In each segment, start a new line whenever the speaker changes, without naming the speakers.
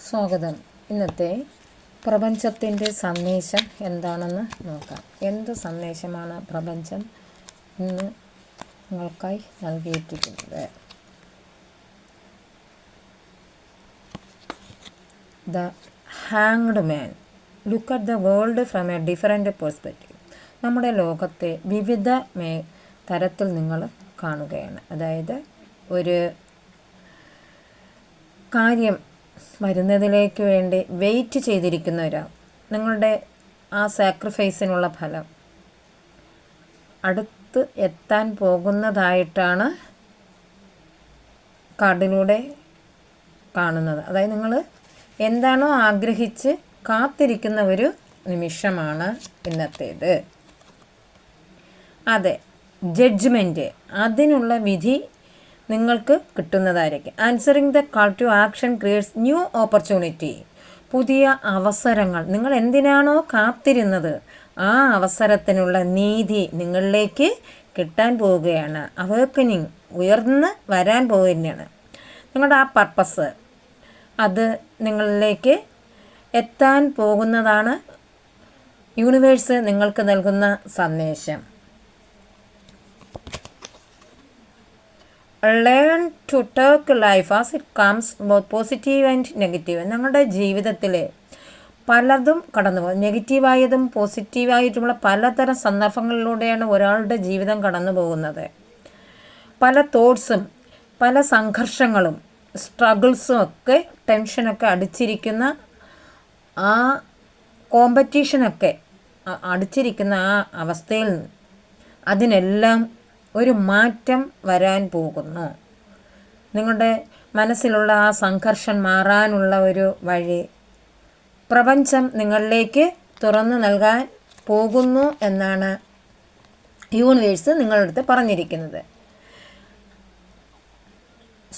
സ്വാഗതം. ഇന്നത്തെ പ്രപഞ്ചത്തിൻ്റെ സന്ദേശം എന്താണെന്ന് നോക്കാം. എന്ത് സന്ദേശമാണ് പ്രപഞ്ചം ഇന്ന് നിങ്ങൾക്കായി നൽകിയിരിക്കുന്നത്? The hanged man look at the world from A different perspective. നമ്മുടെ ലോകത്തെ വിവിധ തരത്തിൽ നിങ്ങൾ കാണുകയാണ്. അതായത് ഒരു കാര്യം വരുന്നതിലേക്ക് വേണ്ടി വെയിറ്റ് ചെയ്തിരിക്കുന്ന ഒരാൾ, നിങ്ങളുടെ ആ സാക്രിഫൈസിനുള്ള ഫലം അടുത്ത് എത്താൻ പോകുന്നതായിട്ടാണ് കാർഡിലൂടെ കാണുന്നത്. അതായത് നിങ്ങൾ എന്താണോ ആഗ്രഹിച്ച് കാത്തിരിക്കുന്ന ഒരു നിമിഷമാണ് ഇന്നത്തേത്. അതെ, ജഡ്ജ്മെൻറ്റ്, അതിനുള്ള വിധി നിങ്ങൾക്ക് കിട്ടുന്നതായിരിക്കും. Answering the call to action creates new opportunity. പുതിയ അവസരങ്ങൾ, നിങ്ങൾ എന്തിനാണോ കാത്തിരുന്നത് ആ അവസരത്തിനുള്ള നീതി നിങ്ങളിലേക്ക് കിട്ടാൻ പോവുകയാണ്. അവേക്കനിങ്, ഉയർന്ന് വരാൻ പോവുകയാണ്. നിങ്ങളുടെ ആ പർപ്പസ് അത് നിങ്ങളിലേക്ക് എത്താൻ പോകുന്നതാണ് യൂണിവേഴ്സ് നിങ്ങൾക്ക് നൽകുന്ന സന്ദേശം. Learn to take life as it comes, both positive and negative. ഞങ്ങളുടെ ജീവിതത്തിൽ പലതും കടന്നു പോകും. നെഗറ്റീവായതും പോസിറ്റീവായിട്ടുമുള്ള പലതരം സന്ദർഭങ്ങളിലൂടെയാണ് ഒരാളുടെ ജീവിതം കടന്നു പോകുന്നത്. പല തോട്ട്സും പല സംഘർഷങ്ങളും സ്ട്രഗിൾസും ഒക്കെ ടെൻഷനൊക്കെ അടിച്ചിരിക്കുന്ന ആ കോമ്പറ്റീഷനൊക്കെ അടിച്ചിരിക്കുന്ന ആ അവസ്ഥയിൽ അതിനെല്ലാം ഒരു മാറ്റം വരാൻ പോകുന്നു. നിങ്ങളുടെ മനസ്സിലുള്ള ആ സംഘർഷം മാറാനുള്ള ഒരു വഴി പ്രപഞ്ചം നിങ്ങളിലേക്ക് തുറന്നു നൽകാൻ പോകുന്നു എന്നാണ് യൂണിവേഴ്സ് നിങ്ങളുടെ അടുത്ത് പറഞ്ഞിരിക്കുന്നത്.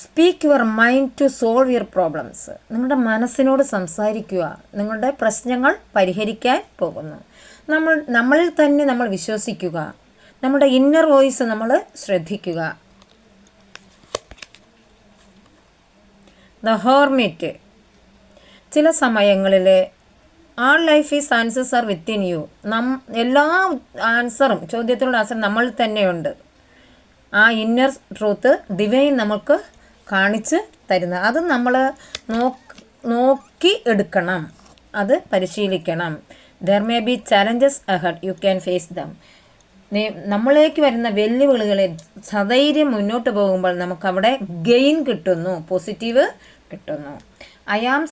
Speak your mind to solve your problems. നിങ്ങളുടെ മനസ്സിനോട് സംസാരിക്കുക. നിങ്ങളുടെ പ്രശ്നങ്ങൾ പരിഹരിക്കാൻ പോകുന്നു. നമ്മളിൽ തന്നെ നമ്മൾ വിശ്വസിക്കുക. നമ്മുടെ ഇന്നർ വോയിസ് നമ്മൾ ശ്രദ്ധിക്കുക. The hermit. ചില സമയങ്ങളിൽ all life is answers are within you. എല്ലാ ആൻസറും, ചോദ്യത്തിലുള്ള ആൻസർ നമ്മളിൽ തന്നെയുണ്ട്. ആ ഇന്നർ ട്രൂത്ത് ഡിവൈൻ നമുക്ക് കാണിച്ച് തരുന്ന അത് നമ്മൾ നോക്കി എടുക്കണം, അത് പരിശീലിക്കണം. There may be challenges ahead, you can face them. നമ്മളിലേക്ക് വരുന്ന വെല്ലുവിളികളെ സധൈര്യം മുന്നോട്ട് പോകുമ്പോൾ നമുക്കവിടെ ഗെയിൻ കിട്ടുന്നു, പോസിറ്റീവ് കിട്ടുന്നു. I am